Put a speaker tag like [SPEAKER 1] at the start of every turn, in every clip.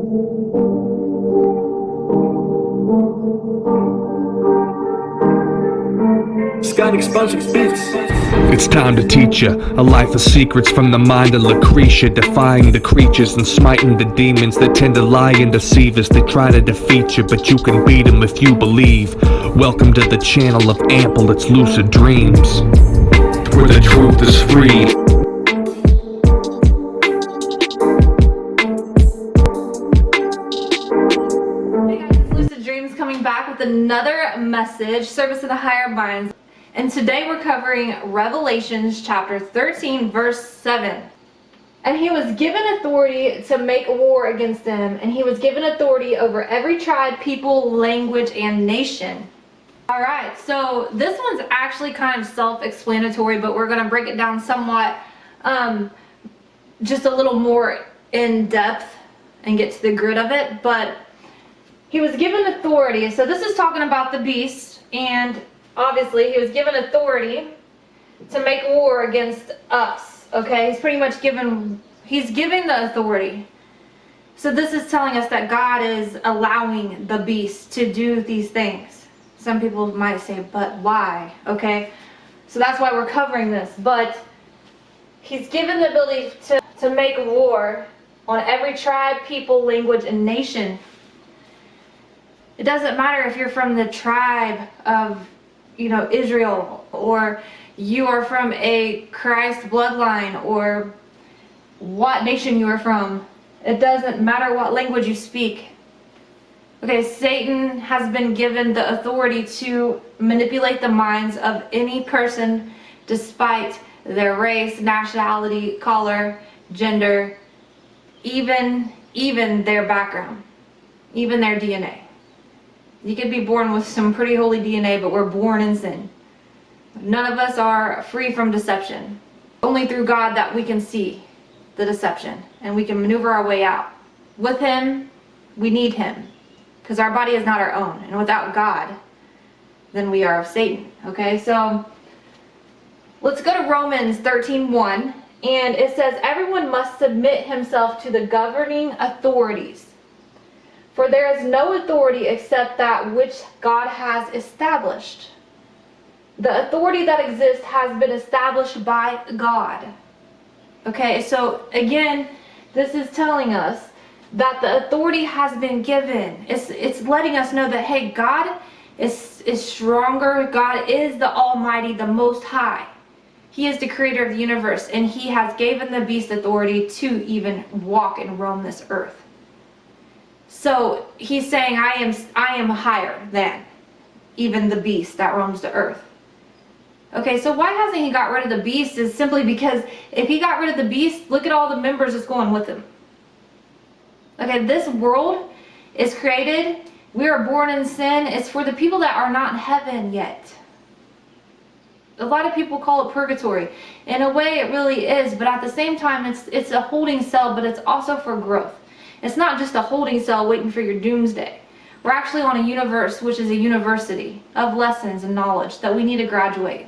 [SPEAKER 1] Scott Exposure Beats.
[SPEAKER 2] It's time to teach ya a life of secrets from the mind of Lucretia, defying the creatures and smiting the demons that tend to lie and deceive us. They try to defeat you, but you can beat them if you believe. Welcome to the channel of Ample, it's lucid dreams, where the truth is free.
[SPEAKER 3] Hey guys, it's Lucid Dreams coming back with another message, Service to the Higher Minds. And today we're covering Revelations chapter 13, verse 7. And he was given authority to make war against them, and he was given authority over every tribe, people, language, and nation. Alright, so this one's actually kind of self-explanatory, but we're going to break it down somewhat, just a little more in depth and get to the grit of it. But he was given authority, so this is talking about the beast, and obviously he was given authority to make war against us. Okay, he's pretty much giving the authority. So this is telling us that God is allowing the beast to do these things. Some people might say, but why? Okay, so that's why we're covering this. But he's given the ability to make war on every tribe, people, language, and nation. It doesn't matter if you're from the tribe of, Israel, or you are from a Christ bloodline, or what nation you are from. It doesn't matter what language you speak. Okay, Satan has been given the authority to manipulate the minds of any person despite their race, nationality, color, gender, even their background, even their DNA. You could be born with some pretty holy DNA, but we're born in sin. None of us are free from deception. Only through God that we can see the deception and we can maneuver our way out. With him, we need him, because our body is not our own, and without God, then we are of Satan. Okay, so let's go to Romans 13:1, and it says, everyone must submit himself to the governing authorities. For there is no authority except that which God has established. The authority that exists has been established by God. Okay, so again, this is telling us that the authority has been given. It's letting us know that, hey, God is stronger. God is the Almighty, the Most High. He is the creator of the universe, and he has given the beast authority to even walk and roam this earth. So he's saying, I am higher than even the beast that roams the earth. Okay, so why hasn't he got rid of the beast? Is simply because if he got rid of the beast, look at all the members that's going with him. Okay, this world is created. We are born in sin. It's for the people that are not in heaven yet. A lot of people call it purgatory. In a way, it really is, but at the same time, it's a holding cell, but it's also for growth. It's not just a holding cell waiting for your doomsday. We're actually on a universe, which is a university of lessons and knowledge that we need to graduate.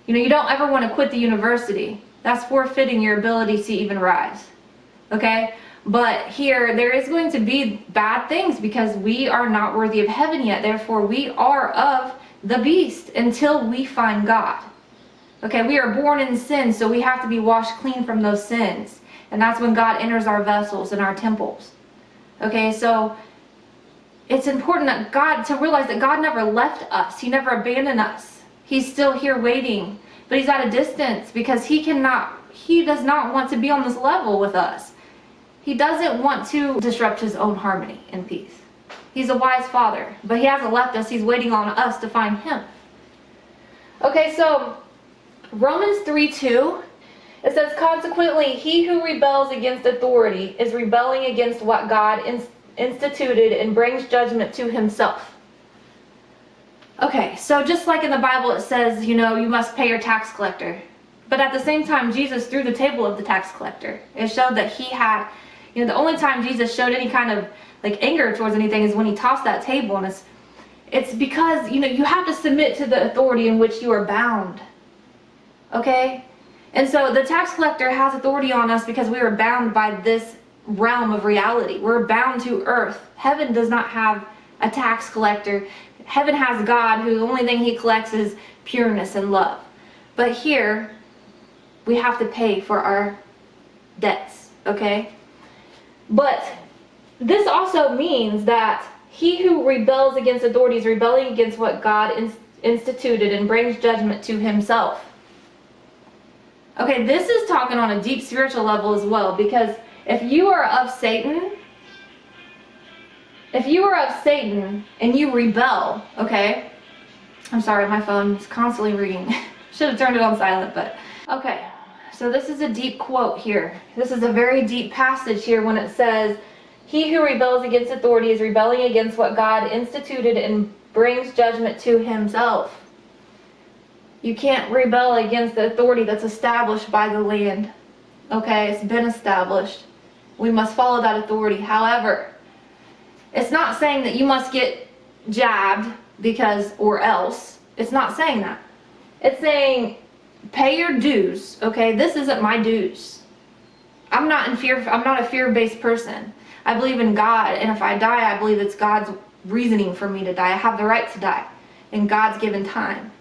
[SPEAKER 3] You don't ever want to quit the university. That's forfeiting your ability to even rise. Okay? But here, there is going to be bad things because we are not worthy of heaven yet. Therefore, we are of the beast until we find God. Okay? We are born in sin, so we have to be washed clean from those sins. And that's when God enters our vessels and our temples. Okay, so it's important to realize that God never left us. He never abandoned us. He's still here waiting, but he's at a distance because he does not want to be on this level with us. He doesn't want to disrupt his own harmony and peace. He's a wise father, but he hasn't left us. He's waiting on us to find him. Okay, so Romans 3:2. It says, consequently, he who rebels against authority is rebelling against what God instituted and brings judgment to himself. Okay, so just like in the Bible it says, you must pay your tax collector. But at the same time, Jesus threw the table of the tax collector. It showed that he had, the only time Jesus showed any kind of anger towards anything is when he tossed that table. And it's because, you have to submit to the authority in which you are bound. Okay? And so the tax collector has authority on us because we are bound by this realm of reality. We're bound to earth. Heaven does not have a tax collector. Heaven has God, who the only thing he collects is pureness and love. But here, we have to pay for our debts, okay? But this also means that he who rebels against authority is rebelling against what God instituted and brings judgment to himself. Okay, this is talking on a deep spiritual level as well, because if you are of Satan and you rebel, okay? I'm sorry, my phone is constantly ringing. Should have turned it on silent, but okay. So this is a deep quote here. This is a very deep passage here when it says, he who rebels against authority is rebelling against what God instituted and brings judgment to himself. You can't rebel against the authority that's established by the land. Okay, it's been established. We must follow that authority. However, it's not saying that you must get jabbed because or else. It's not saying that. It's saying pay your dues. Okay, this isn't my dues. I'm not a fear-based person. I believe in God, and if I die, I believe it's God's reasoning for me to die. I have the right to die in God's given time.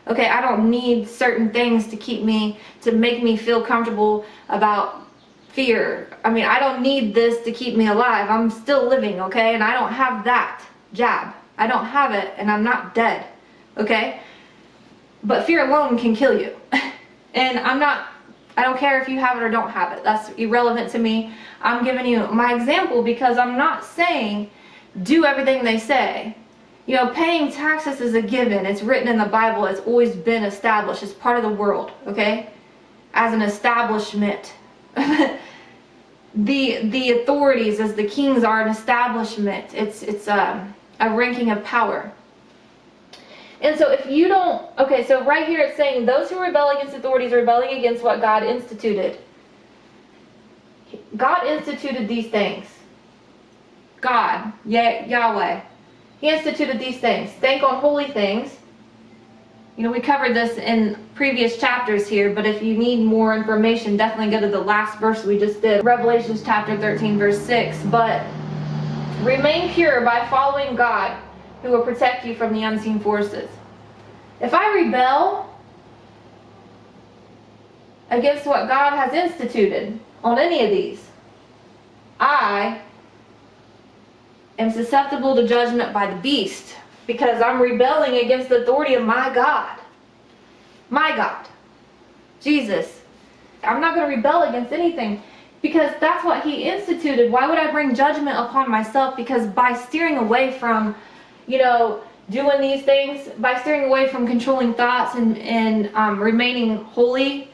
[SPEAKER 3] Okay, I don't need certain things to make me feel comfortable about fear. I mean, I don't need this to keep me alive. I'm still living, okay? And I don't have that jab. I don't have it, and I'm not dead, okay? But fear alone can kill you. And I don't care if you have it or don't have it. That's irrelevant to me. I'm giving you my example because I'm not saying do everything they say. You know, paying taxes is a given. It's written in the Bible. It's always been established. It's part of the world, okay? As an establishment. The authorities as the kings are an establishment. It's a ranking of power. And so if you don't, okay, so right here it's saying those who rebel against authorities are rebelling against what God instituted. God instituted these things. God, Yahweh. He instituted these things. Think on holy things. You know, we covered this in previous chapters here, but if you need more information, definitely go to the last verse we just did. Revelations chapter 13, verse 6. But remain pure by following God, who will protect you from the unseen forces. If I rebel against what God has instituted on any of these, I am susceptible to judgment by the beast, because I'm rebelling against the authority of my God. My God. Jesus. I'm not going to rebel against anything because that's what he instituted. Why would I bring judgment upon myself? Because by steering away from, doing these things, by steering away from controlling thoughts and remaining holy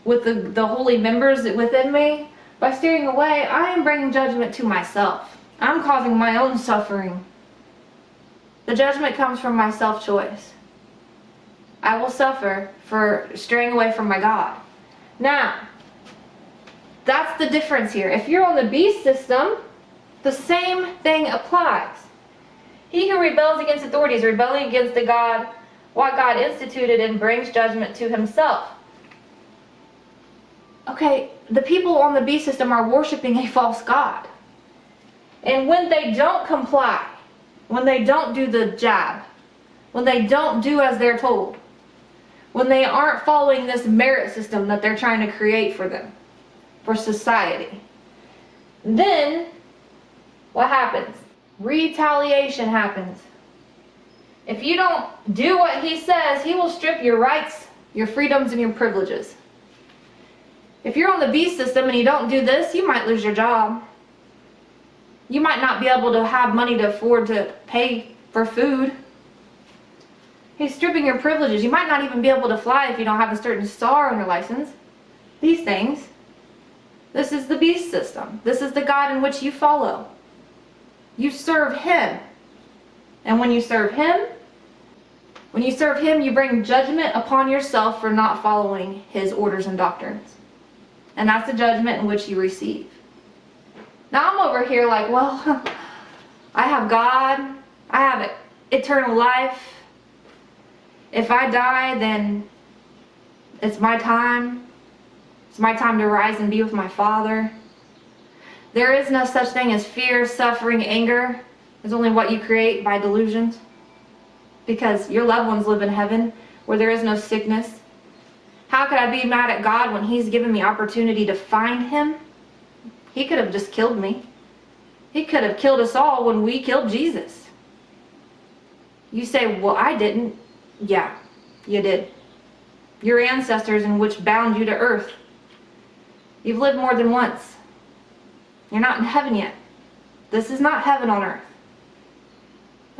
[SPEAKER 3] with the holy members within me, by steering away, I am bringing judgment to myself. I'm causing my own suffering. The judgment comes from my self-choice. I will suffer for straying away from my God. Now, that's the difference here. If you're on the beast system, the same thing applies. He who rebels against authority is rebelling against what God instituted, and brings judgment to himself. Okay, the people on the beast system are worshiping a false god. And when they don't comply, when they don't do the jab, when they don't do as they're told, when they aren't following this merit system that they're trying to create for them, for society, then what happens? Retaliation happens. If you don't do what he says, he will strip your rights, your freedoms, and your privileges. If you're on the beast system and you don't do this, you might lose your job. You might not be able to have money to afford to pay for food. He's stripping your privileges. You might not even be able to fly if you don't have a certain star on your license. These things. This is the beast system. This is the God in which you follow. You serve him. And when you serve him, you bring judgment upon yourself for not following his orders and doctrines. And that's the judgment in which you receive. Now I'm over here like, well, I have God. I have eternal life. If I die, then it's my time. It's my time to rise and be with my Father. There is no such thing as fear, suffering, anger. It's only what you create by delusions. Because your loved ones live in heaven where there is no sickness. How could I be mad at God when He's given me opportunity to find Him? He could have just killed me. He could have killed us all when we killed Jesus. You say, well, I didn't. Yeah, you did. Your ancestors in which bound you to earth. You've lived more than once. You're not in heaven yet. This is not heaven on earth.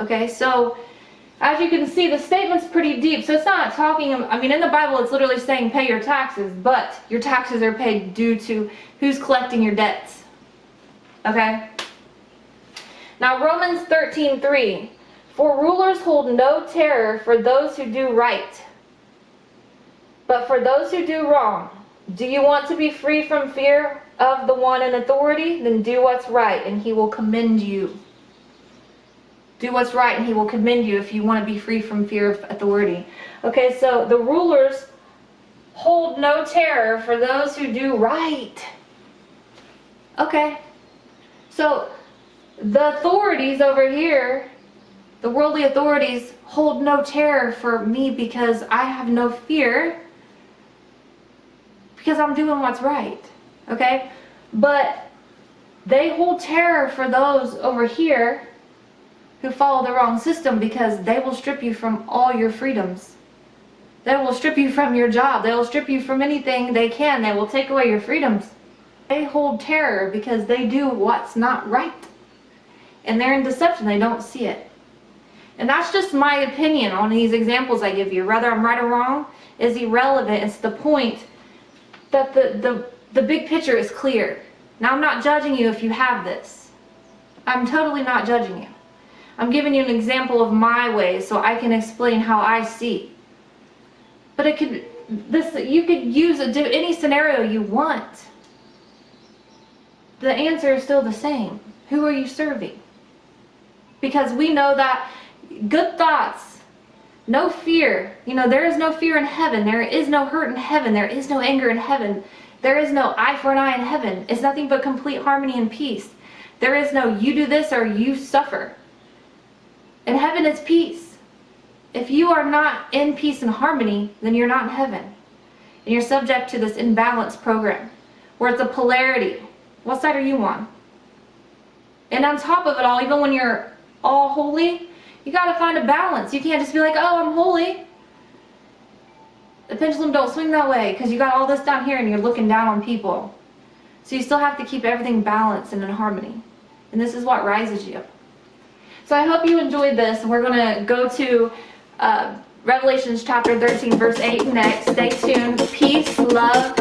[SPEAKER 3] Okay, so as you can see, the statement's pretty deep. So it's not talking, I mean, in the Bible, it's literally saying pay your taxes, but your taxes are paid due to who's collecting your debts. Okay? Now, Romans 13:3. For rulers hold no terror for those who do right, but for those who do wrong. Do you want to be free from fear of the one in authority? Then do what's right, and he will commend you. Do what's right, and he will commend you if you want to be free from fear of authority. Okay, so the rulers hold no terror for those who do right. Okay, so the authorities over here, the worldly authorities, hold no terror for me because I have no fear, because I'm doing what's right. Okay, but they hold terror for those over here who follow the wrong system, because they will strip you from all your freedoms. They will strip you from your job. They will strip you from anything they can. They will take away your freedoms. They hold terror because they do what's not right. And they're in deception. They don't see it. And that's just my opinion on these examples I give you. Whether I'm right or wrong is irrelevant. It's the point that the big picture is clear. Now, I'm not judging you if you have this. I'm totally not judging you. I'm giving you an example of my ways so I can explain how I see. But you could use any scenario you want. The answer is still the same. Who are you serving? Because we know that good thoughts, no fear. You know, there is no fear in heaven. There is no hurt in heaven. There is no anger in heaven. There is no eye for an eye in heaven. It's nothing but complete harmony and peace. There is no you do this or you suffer. In heaven, it's peace. If you are not in peace and harmony, then you're not in heaven. And you're subject to this imbalanced program where it's a polarity. What side are you on? And on top of it all, even when you're all holy, you got to find a balance. You can't just be like, oh, I'm holy. The pendulum don't swing that way, because you got all this down here and you're looking down on people. So you still have to keep everything balanced and in harmony. And this is what rises you. So I hope you enjoyed this, and we're going to go to Revelations chapter 13, verse 8 next. Stay tuned. Peace, love.